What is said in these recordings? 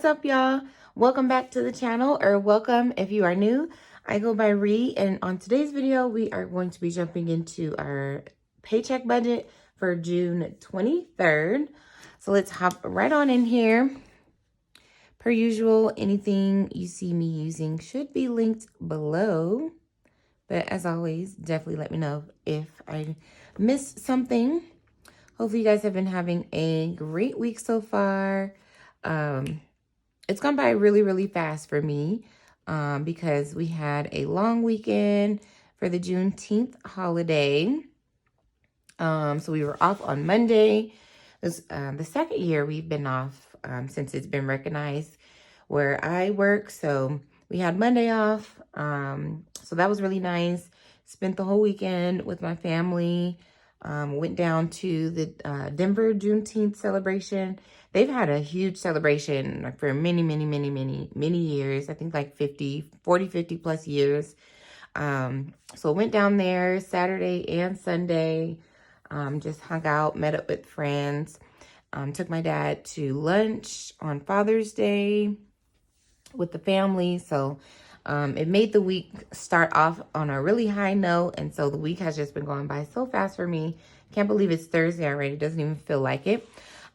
up, y'all? Welcome back to the channel, or welcome if you are new. I go by Ree, and on today's video, we are going to be jumping into our paycheck budget for June 23rd. So let's hop right on in here. Per usual, anything you see me using should be linked below. But as always, definitely let me know if I missed something. Hopefully you guys have been having a great week so far. It's gone by really, really fast for me because we had a long weekend for the Juneteenth holiday. So we were off on Monday. This the second year we've been off since it's been recognized where I work. So we had Monday off. So that was really nice. Spent the whole weekend with my family. Went down to the Denver Juneteenth celebration. They've had a huge celebration for many years. I think like 50 plus years. So went down there Saturday and Sunday. Just hung out, met up with friends. Took my dad to lunch on Father's Day with the family. So it made the week start off on a really high note. And so the week has just been going by so fast for me. Can't believe it's Thursday already. It doesn't even feel like it.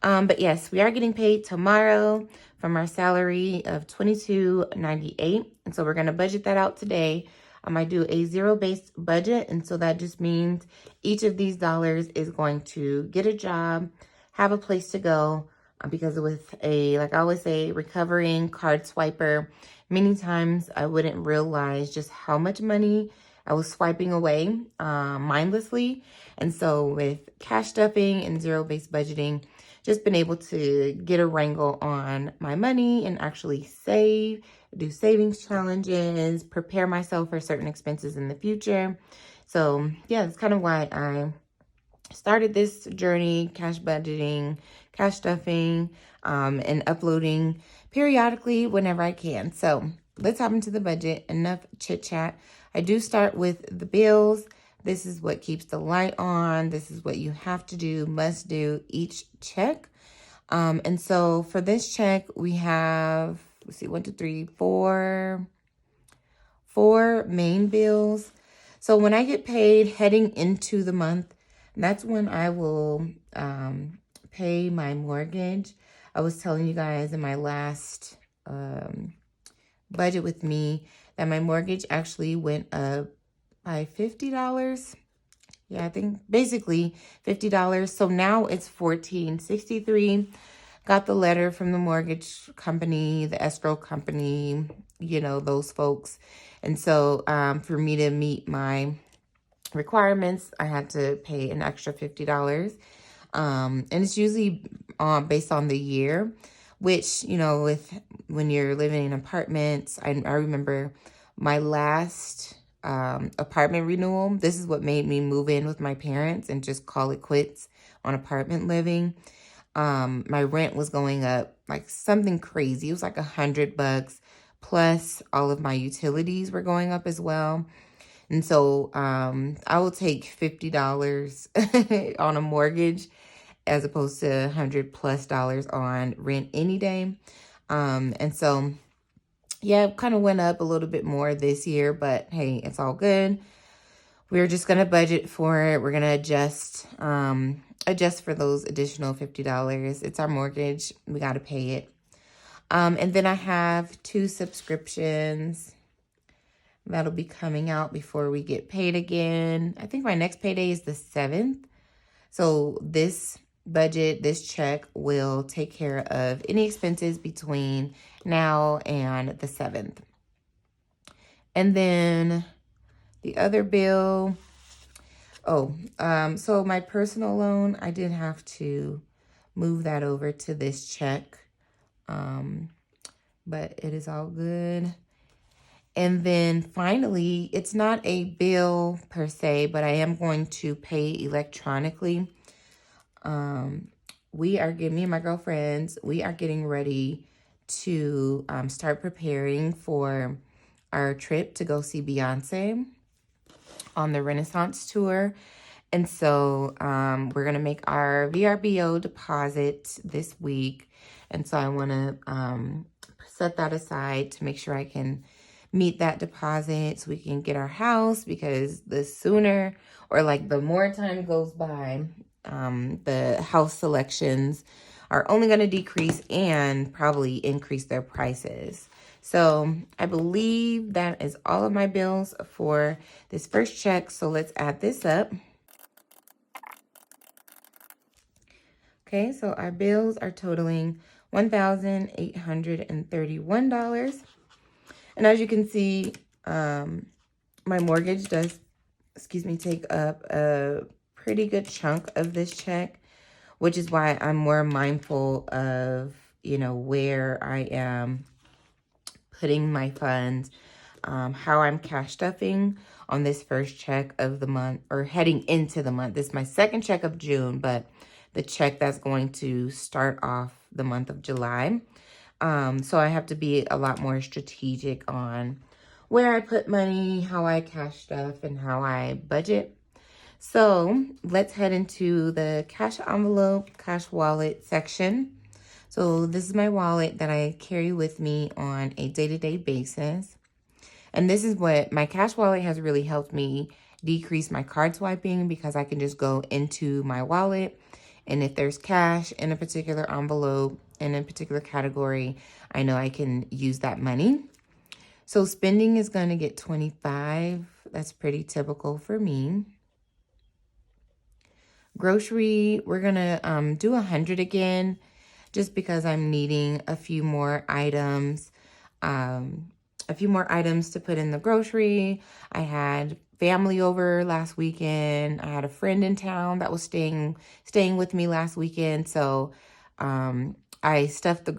But yes, we are getting paid tomorrow from our salary of $22.98. And so we're going to budget that out today. I do a zero-based budget. And so that just means each of these dollars is going to get a job, have a place to go. Because with a, like I always say, recovering card swiper, many times I wouldn't realize just how much money I was swiping away mindlessly. And so with cash stuffing and zero-based budgeting, just been able to get a wrangle on my money and actually save, do savings challenges, prepare myself for certain expenses in the future. So yeah, that's kind of why I started this journey, cash budgeting, cash stuffing, and uploading periodically whenever I can. So let's hop into the budget. Enough chit chat. I do start with the bills. This is what keeps the light on. This is what you have to do, must do each check. And so for this check, we have, let's see, 1, 2, 3, 4 main bills. So when I get paid heading into the month, that's when I will pay my mortgage. I was telling you guys in my last budget with me that my mortgage actually went up by $50. Yeah, I think basically $50. So now it's $14.63. Got the letter from the mortgage company, the escrow company, you know, those folks. And so for me to meet my requirements, I had to pay an extra $50. And it's usually based on the year, which, you know, when you're living in apartments, I remember my last apartment renewal. This is what made me move in with my parents and just call it quits on apartment living. My rent was going up like something crazy. It was like $100 plus all of my utilities were going up as well. And so I will take $50 on a mortgage as opposed to $100+ on rent any day. And so, yeah, it kind of went up a little bit more this year, but hey, it's all good. We're just going to budget for it. We're going to adjust for those additional $50. It's our mortgage. We got to pay it. And then I have 2 subscriptions that'll be coming out before we get paid again. I think my next payday is the 7th. So this budget, this check will take care of any expenses between now and the 7th. And then the other bill, so my personal loan, I did have to move that over to this check, but it is all good. And then finally, it's not a bill per se, but I am going to pay electronically. Me and my girlfriends, we are getting ready to start preparing for our trip to go see Beyonce on the Renaissance tour. And so we're going to make our VRBO deposit this week. And so I want to set that aside to make sure I can meet that deposit so we can get our house, because the sooner, or like the more time goes by, the house selections are only going to decrease and probably increase their prices. So I believe that is all of my bills for this first check. So let's add this up. Okay, so our bills are totaling $1,831. And as you can see, my mortgage does, take up a pretty good chunk of this check, which is why I'm more mindful of, where I am putting my funds, how I'm cash stuffing on this first check of the month, or heading into the month. This is my second check of June, but the check that's going to start off the month of July. So I have to be a lot more strategic on where I put money, how I cash stuff, and how I budget. So let's head into the cash envelope, cash wallet section. So this is my wallet that I carry with me on a day-to-day basis. And this is what my cash wallet has really helped me decrease my card swiping, because I can just go into my wallet, and if there's cash in a particular envelope in a particular category, I know I can use that money. So spending is going to get $25. That's pretty typical for me. Grocery, we're going to do $100 again, just because I'm needing a few more items. To put in the grocery. I had family over last weekend. I had a friend in town that was staying with me last weekend. So I stuffed the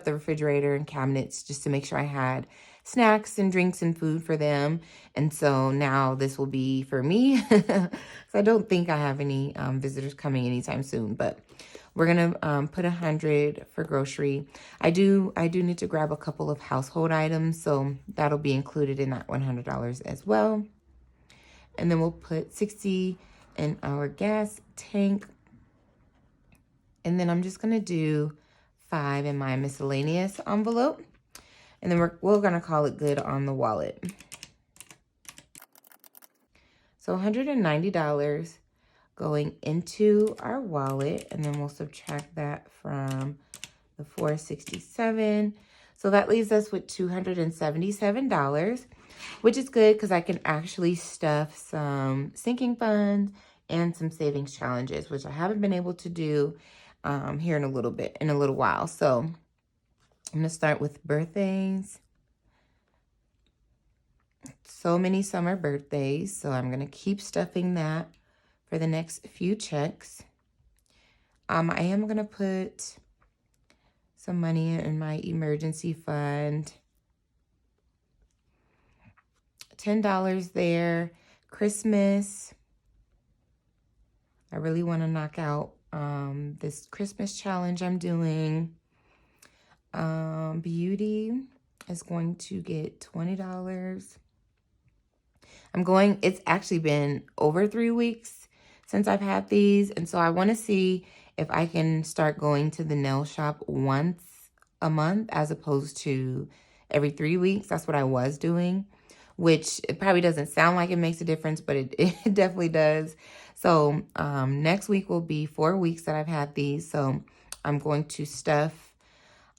refrigerator and cabinets just to make sure I had snacks and drinks and food for them. And so now this will be for me. So I don't think I have any visitors coming anytime soon, but we're going to put $100 for grocery. I do need to grab a couple of household items, so that'll be included in that $100 as well. And then we'll put $60 in our gas tank. And then I'm just going to do $5 in my miscellaneous envelope. And then we're going to call it good on the wallet. So $190 going into our wallet, and then we'll subtract that from the $467. So that leaves us with $277, which is good because I can actually stuff some sinking funds and some savings challenges, which I haven't been able to do here in a little while. So I'm gonna start with birthdays. So many summer birthdays, so I'm gonna keep stuffing that for the next few checks. I am going to put some money in my emergency fund. $10 there. Christmas. I really want to knock out this Christmas challenge I'm doing. Beauty is going to get $20. It's actually been over 3 weeks since I've had these. And so I want to see if I can start going to the nail shop once a month as opposed to every 3 weeks. That's what I was doing, which it probably doesn't sound like it makes a difference, but it definitely does. So next week will be 4 weeks that I've had these. So I'm going to stuff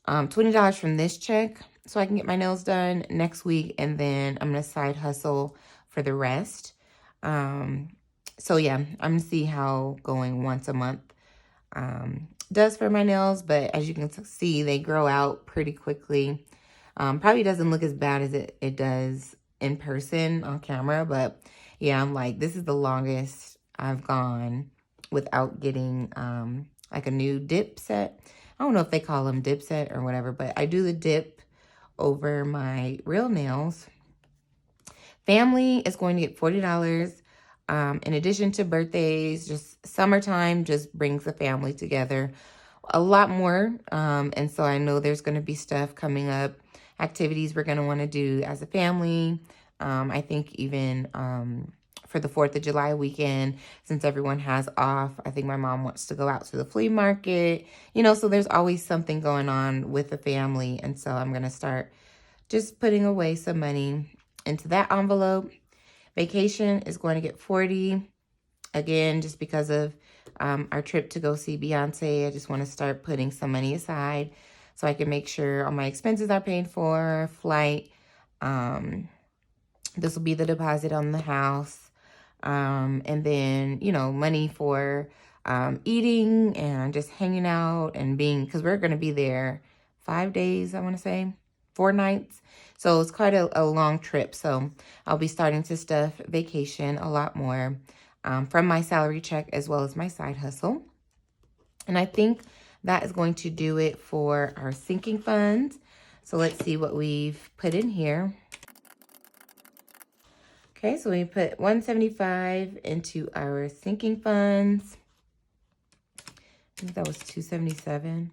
$20 from this check so I can get my nails done next week. And then I'm going to side hustle for the rest. So yeah, I'm going to see how going once a month does for my nails. But as you can see, they grow out pretty quickly. Probably doesn't look as bad as it does in person on camera. But yeah, I'm like, this is the longest I've gone without getting like a new dip set. I don't know if they call them dip set or whatever, but I do the dip over my real nails. Family is going to get $40. In addition to birthdays, just summertime just brings the family together a lot more. And so I know there's going to be stuff coming up, activities we're going to want to do as a family. I think even for the 4th of July weekend, since everyone has off. I think my mom wants to go out to the flea market, you know, so there's always something going on with the family. And so I'm going to start just putting away some money into that envelope. Vacation is going to get 40. Again, just because of our trip to go see Beyonce, I just want to start putting some money aside so I can make sure all my expenses are paid for, flight. This will be the deposit on the house. And then, you know, money for eating and just hanging out and being, because we're going to be there 5 days, I want to say, 4 nights. So it's quite a long trip. So I'll be starting to stuff vacation a lot more from my salary check as well as my side hustle. And I think that is going to do it for our sinking funds. So let's see what we've put in here. Okay, so we put $175 into our sinking funds. I think that was $277.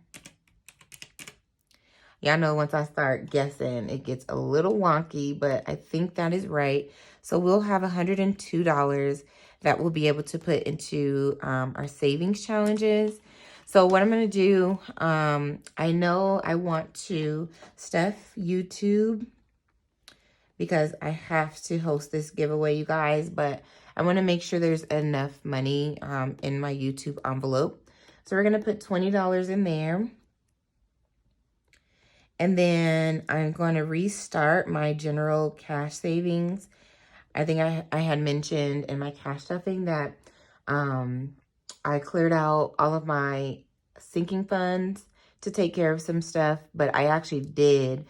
Y'all know once I start guessing, it gets a little wonky, but I think that is right. So we'll have $102 that we'll be able to put into our savings challenges. So what I'm going to do, I know I want to stuff YouTube because I have to host this giveaway, you guys, but I want to make sure there's enough money in my YouTube envelope. So we're going to put $20 in there. And then I'm going to restart my general cash savings. I think I had mentioned in my cash stuffing that I cleared out all of my sinking funds to take care of some stuff, but I actually did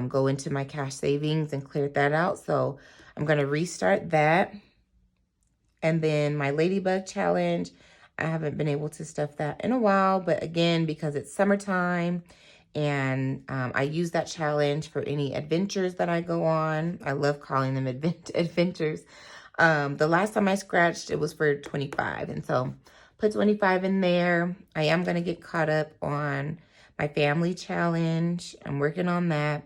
go into my cash savings and cleared that out. So I'm going to restart that. And then my Ladybug challenge, I haven't been able to stuff that in a while, but again, because it's summertime and I use that challenge for any adventures that I go on. I love calling them adventures. The last time I scratched, it was for 25. And so put 25 in there. I am going to get caught up on my family challenge. I'm working on that.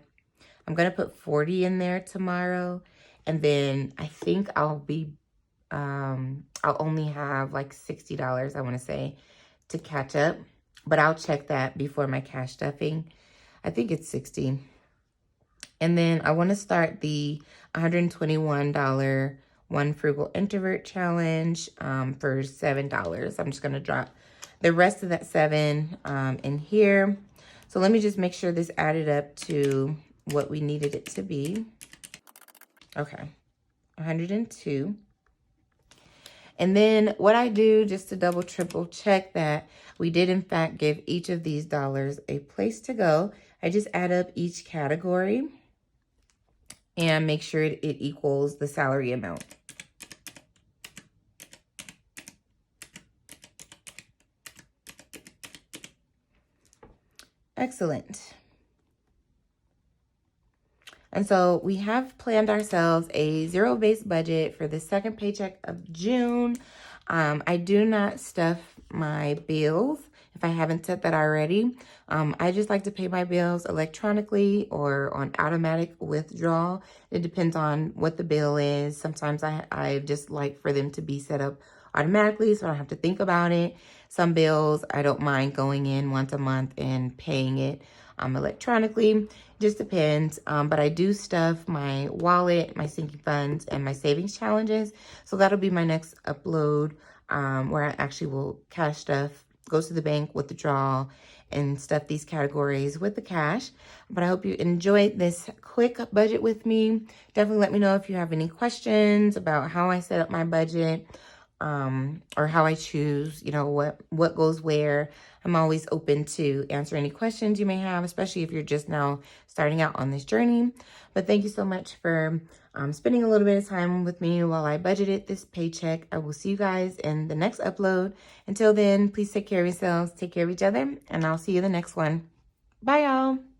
I'm going to put 40 in there tomorrow. And then I think I'll only have like $60, I want to say, to catch up. But I'll check that before my cash stuffing. I think it's 60. And then I want to start the $121 One Frugal Introvert Challenge for $7. I'm just going to drop the rest of that $7 in here. So let me just make sure this added up to what we needed it to be. Okay, 102. And then what I do just to double, triple check that we did in fact give each of these dollars a place to go, I just add up each category and make sure it equals the salary amount. Excellent. And so we have planned ourselves a zero-based budget for the second paycheck of June. I do not stuff my bills if I haven't said that already. I just like to pay my bills electronically or on automatic withdrawal. It depends on what the bill is. Sometimes I just like for them to be set up automatically so I don't have to think about it. Some bills I don't mind going in once a month and paying it electronically. Just depends. But I do stuff my wallet, my sinking funds, and my savings challenges. So that'll be my next upload where I actually will cash stuff, go to the bank, withdraw, and stuff these categories with the cash. But I hope you enjoyed this quick budget with me. Definitely let me know if you have any questions about how I set up my budget or how I choose, you know, what goes where. I'm always open to answer any questions you may have, especially if you're just now starting out on this journey. But thank you so much for spending a little bit of time with me while I budgeted this paycheck. I will see you guys in the next upload. Until then, please take care of yourselves, take care of each other, and I'll see you in the next one. Bye, y'all.